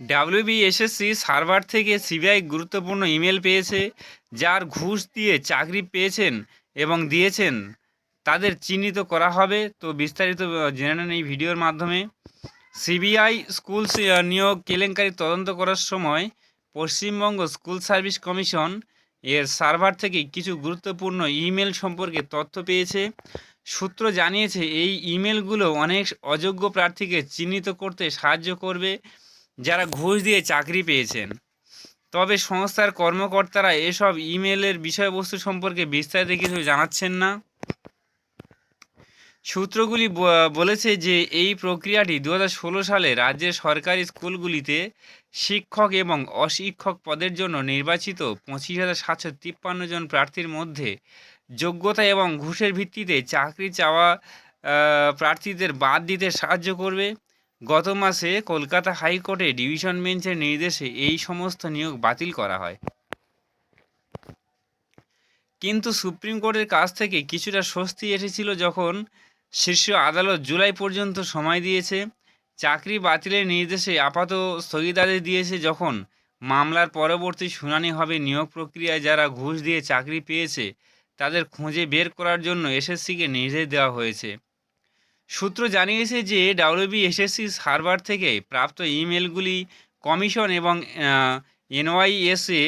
WBSSC server থেকে CBI গুরুত্বপূর্ণ email পেয়েছে, যার ঘুষ দিয়ে চাকরি পেয়েছেন এবং দিয়েছেন তাদের চিহ্নিত করা হবে। তো বিস্তারিত জেনে নেন এই ভিডিওর মাধ্যমে। সিবিআই স্কুল নিয়োগ কেলেঙ্কারি তদন্ত করার সময় পশ্চিমবঙ্গ স্কুল সার্ভিস কমিশন এর সার্ভার থেকে কিছু গুরুত্বপূর্ণ ইমেল সম্পর্কে তথ্য পেয়েছে। সূত্র জানিয়েছে এই ইমেলগুলো অনেক অযোগ্য প্রার্থীকে চিহ্নিত করতে সাহায্য করবে, যারা ঘুষ দিয়ে চাকরি পেয়েছেন। তবে সংস্থার কর্মকর্তারা এসব ইমেলের বিষয়বস্তু সম্পর্কে বিস্তারিত কিছু জানাচ্ছেন না। সূত্রগুলি বলেছে যে এই প্রক্রিয়াটি 2016 সালে রাজ্যের সরকারি স্কুলগুলিতে শিক্ষক এবং অশিক্ষক পদের জন্য নির্বাচিত 25,753 জন প্রার্থীর মধ্যে যোগ্যতা এবং ঘুষের ভিত্তিতে চাকরি চাওয়া প্রার্থীদের বাদ দিতে সাহায্য করবে। গত মাসে কলকাতা হাইকোর্টে ডিভিশন বেঞ্চের নির্দেশে এই সমস্ত নিয়োগ বাতিল করা হয়। কিন্তু সুপ্রিম কোর্টের কাছ থেকে কিছুটা স্বস্তি এসেছিল যখন শীর্ষ আদালত জুলাই পর্যন্ত সময় দিয়েছে। চাকরি বাতিলের নির্দেশে আপাতত স্থগিতাদেশ দিয়েছে। যখন মামলার পরবর্তী শুনানি হবে, নিয়োগ প্রক্রিয়ায় যারা ঘুষ দিয়ে চাকরি পেয়েছে তাদের খুঁজে বের করার জন্য এসএসসিকে নির্দেশ দেওয়া হয়েছে। সূত্র জানিয়েছে যে ডাব্লিউবিএসএসসি সার্ভার থেকে প্রাপ্ত ইমেলগুলি কমিশন এবং এনওয়াইএসএ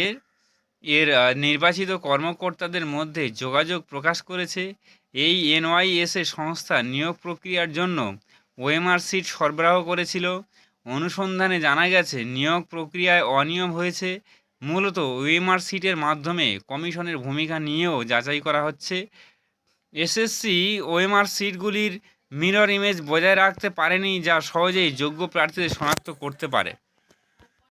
এর নির্বাচিত কর্মকর্তাদের মধ্যে যোগাযোগ প্রকাশ করেছে। এই এনওয়াইএসএ সংস্থা নিয়োগ প্রক্রিয়ার জন্য ওএমআর সিট সরবরাহ করেছিল। অনুসন্ধানে জানা গেছে নিয়োগ প্রক্রিয়ায় অনিয়ম হয়েছে। মূলত ওএমআর সিটের মাধ্যমে কমিশনের ভূমিকা নিয়েও যাচাই করা হচ্ছে। এসএসসি ওএমআর সিটগুলির মিরর ইমেজ বজায় রাখতে পারেনি, যা সহজেই যোগ্য প্রার্থীদের শনাক্ত করতে পারে।